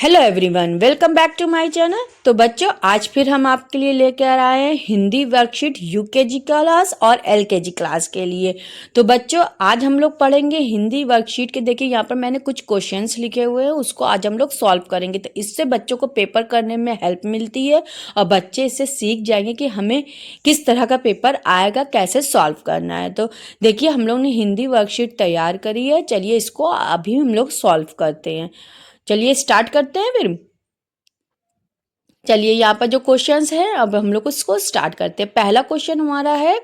Hello everyone, welcome back to my channel. तो बच्चों, आज फिर हम आपके लिए लेकर आए हैं हिंदी वर्कशीट यूकेजी क्लास और एलकेजी क्लास के लिए। तो बच्चों, आज हम लोग पढ़ेंगे हिंदी वर्कशीट के। देखिए, यहाँ पर मैंने कुछ क्वेश्चंस लिखे हुए हैं, उसको आज हम लोग सॉल्व करेंगे। तो इससे बच्चों को पेपर करने में हेल्प मिलती है और बच्चे इससे सीख जाएंगे कि हमें किस तरह का पेपर आएगा, कैसे सॉल्व करना है। तो देखिए, हम लोग ने हिंदी वर्कशीट तैयार करी है। चलिए, इसको अभी हम लोग सॉल्व करते हैं। चलिए स्टार्ट करते हैं फिर। चलिए, यहाँ पर जो क्वेश्चंस है, अब हम लोग इसको स्टार्ट करते हैं। पहला क्वेश्चन हमारा है,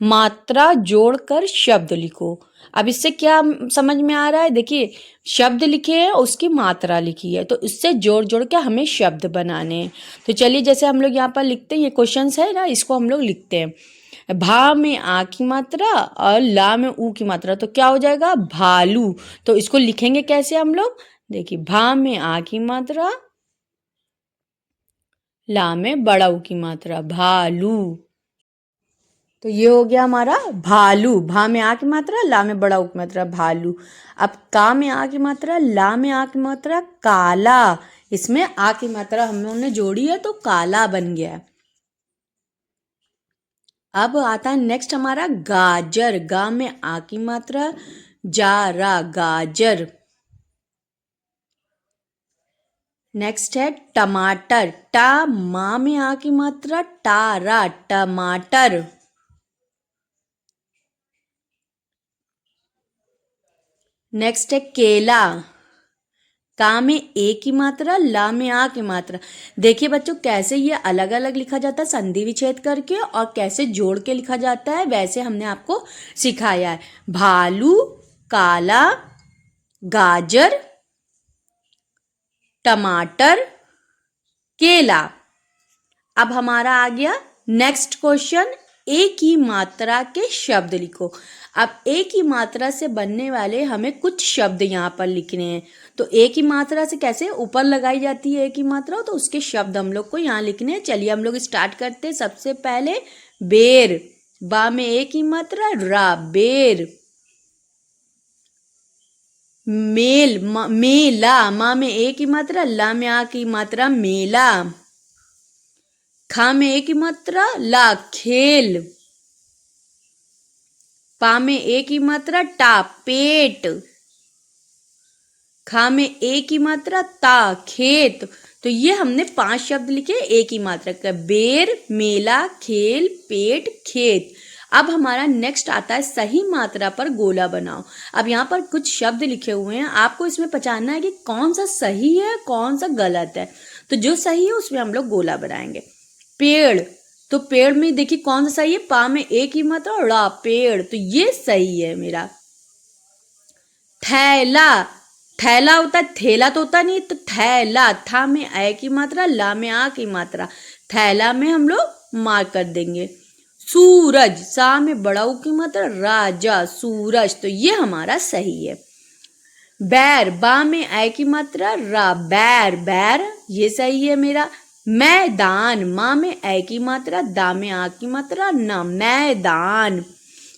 मात्रा जोड़कर शब्द लिखो। अब इससे क्या समझ में आ रहा है? देखिए, शब्द लिखे हैं, उसकी मात्रा लिखी है, तो इससे जोड़ जोड़ के हमें शब्द बनाने हैं। तो चलिए, जैसे हम लोग यहाँ पर लिखते हैं, ये क्वेश्चंस है ना, इसको हम लोग लिखते हैं। भा में आ की मात्रा और ला में ऊ की मात्रा, तो क्या हो जाएगा? भालू। तो इसको लिखेंगे कैसे हम लोग? देखिए, भा में आ की मात्रा, ला में बड़ा ऊ की मात्रा, भालू। तो ये हो गया हमारा भालू। भा में आ की मात्रा, ला में बड़ा ऊ की मात्रा, भालू। अब का में आ की मात्रा, ला में आ की मात्रा, काला। इसमें आ की मात्रा हम लोगों ने जोड़ी है, तो काला बन गया। अब आता है नेक्स्ट हमारा गाजर। गा में आ की मात्रा, जा रा, गाजर। नेक्स्ट है टमाटर। टा मा में आ की मात्रा, टारा, टमाटर। नेक्स्ट है केला। का में ए की मात्रा, ला में आ की मात्रा। देखिए बच्चों, कैसे ये अलग अलग लिखा जाता है संधि विच्छेद करके, और कैसे जोड़ के लिखा जाता है, वैसे हमने आपको सिखाया है। भालू, काला, गाजर, टमाटर, केला। अब हमारा आ गया नेक्स्ट क्वेश्चन, ए की मात्रा के शब्द लिखो। अब ए की मात्रा से बनने वाले हमें कुछ शब्द यहाँ पर लिखने हैं। तो ए की मात्रा से कैसे ऊपर लगाई जाती है ए की मात्रा, तो उसके शब्द हम लोग को यहाँ लिखने हैं। चलिए हम लोग स्टार्ट करते हैं। सबसे पहले बेर। बा में ए की मात्रा, रा, बेर। मेल, मेला। मा में ए की मात्रा, ला में आ की मात्रा, मेला। खा में ए की मात्रा, ला, खेल। पा में ए की मात्रा, टा, पेट। खा में ए की मात्रा, ता, खेत। तो ये हमने 5 शब्द लिखे ए की मात्रा का। बेर, मेला, खेल, पेट, खेत। अब हमारा नेक्स्ट आता है सही मात्रा पर गोला बनाओ। अब यहाँ पर कुछ शब्द लिखे हुए हैं, आपको इसमें पहचानना है कि कौन सा सही है, कौन सा गलत है। तो जो सही है उसमें हम लोग गोला बनाएंगे। पेड़, तो पेड़ में देखिए कौन सा सही है? पा में ए की मात्रा, ड़ा, पेड़, तो ये सही है मेरा। थैला, थैला होता है, थैला तो होता नहीं, तो थैला। था में ए की मात्रा, ला में आ की मात्रा, थैला में हम लोग मार्क कर देंगे। सूरज, सा में बड़ा ऊ की मात्रा, राजा, सूरज, तो ये हमारा सही है। बैर, बा में ए की मात्रा, रा, बैर, बैर, ये सही है मेरा। मैदान, मा में ए की मात्रा, दा में आ की मात्रा, ना, मैदान,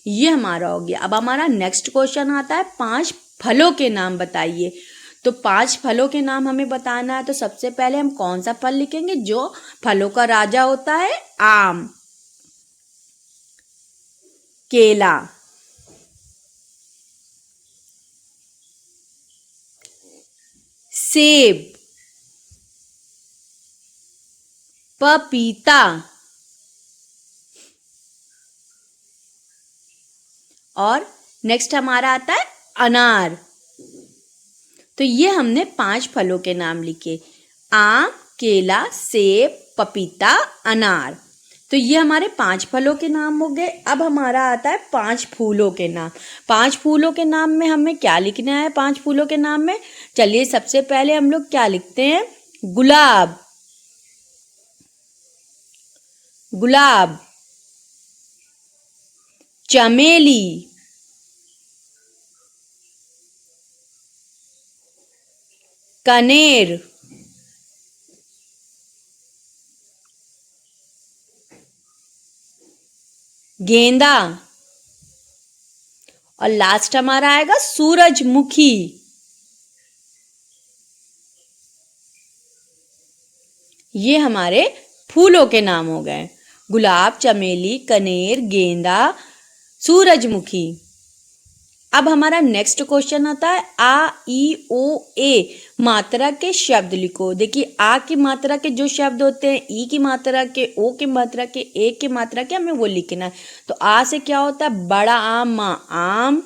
ये हमारा हो गया। अब हमारा नेक्स्ट क्वेश्चन आता है, 5 फलों के नाम बताइए। तो 5 फलों के नाम हमें बताना है। तो सबसे पहले हम कौन सा फल लिखेंगे जो फलों का राजा होता है? आम, केला, सेब, पपीता और नेक्स्ट हमारा आता है अनार। तो ये हमने 5 फलों के नाम लिखे, आम, केला, सेब, पपीता, अनार। तो ये हमारे 5 फलों के नाम हो गए। अब हमारा आता है 5 फूलों के नाम। 5 फूलों के नाम में हमें क्या लिखना है? 5 फूलों के नाम में चलिए सबसे पहले हम लोग क्या लिखते हैं? गुलाब, गुलाब, चमेली, कनेर, गेंदा और लास्ट हमारा आएगा सूरजमुखी। ये हमारे फूलों के नाम हो गए। गुलाब, चमेली, कनेर, गेंदा, सूरजमुखी। अब हमारा नेक्स्ट क्वेश्चन आता है आ ई ओ ए मात्रा के शब्द लिखो। देखिए आ की मात्रा के जो शब्द होते हैं, ई की मात्रा के, ओ की मात्रा के, ए की मात्रा के, हमें वो लिखना है। तो आ से क्या होता है? बड़ा आम, माँ आम।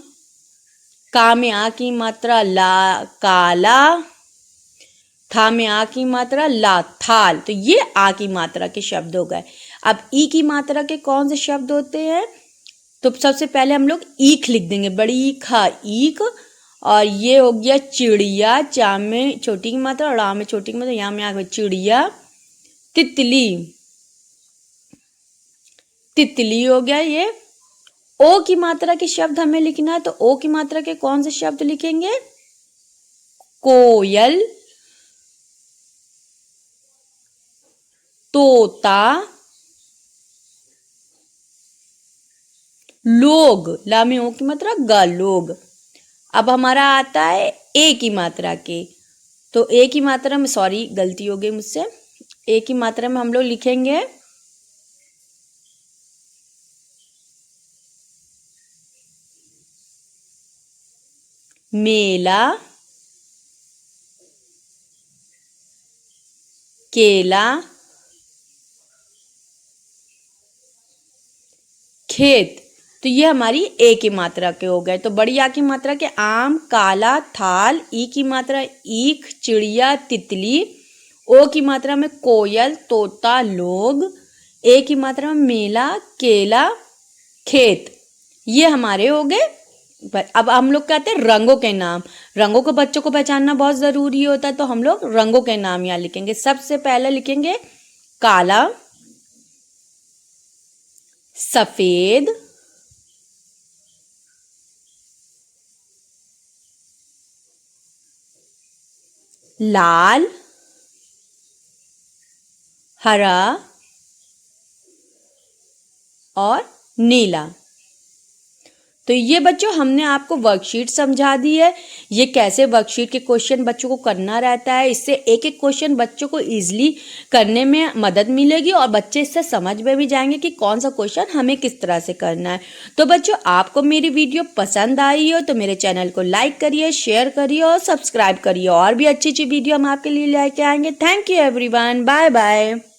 का में आ की मात्रा ला, काला। था में आ की मात्रा ला, थाल। तो ये आ की मात्रा के शब्द हो गए। अब ई की मात्रा के कौन से शब्द होते हैं? तो सबसे पहले हम लोग ईख लिख देंगे, बड़ी खा, ईख। और ये हो गया चिड़िया, चा में छोटी की मात्रा और आ में छोटी की मात्रा, यहाँ में आ गई चिड़िया। तितली, तितली हो गया ये। ओ की मात्रा के शब्द हमें लिखना है, तो ओ की मात्रा के कौन से शब्द लिखेंगे? कोयल, तोता, लोग। ला में ओ की मात्रा ग, लोग। अब हमारा आता है ए की मात्रा के। तो ए की मात्रा में, सॉरी गलती हो गई मुझसे, ए की मात्रा में हम लोग लिखेंगे मेला, केला, खेत। तो ये हमारी ए की मात्रा के हो गए। तो बड़ी आ की मात्रा के आम, काला, थाल। ई की मात्रा ईख, चिड़िया, तितली। ओ की मात्रा में कोयल, तोता, लोग। ए की मात्रा में मेला, केला, खेत। ये हमारे हो गए। अब हम लोग कहते हैं रंगों के नाम। रंगों को बच्चों को पहचानना बहुत जरूरी होता है, तो हम लोग रंगों के नाम यहाँ लिखेंगे। सबसे पहले लिखेंगे काला, सफेद, लाल, हरा और नीला। तो ये बच्चों हमने आपको वर्कशीट समझा दी है। ये कैसे वर्कशीट के क्वेश्चन बच्चों को करना रहता है। इससे एक एक क्वेश्चन बच्चों को इजीली करने में मदद मिलेगी और बच्चे इससे समझ में भी जाएंगे कि कौन सा क्वेश्चन हमें किस तरह से करना है। तो बच्चों आपको मेरी वीडियो पसंद आई हो तो मेरे चैनल को लाइक करिए, शेयर करिए और सब्सक्राइब करिए। और भी अच्छी अच्छी वीडियो हम आपके लिए लेके आएंगे। Thank you everyone, bye bye.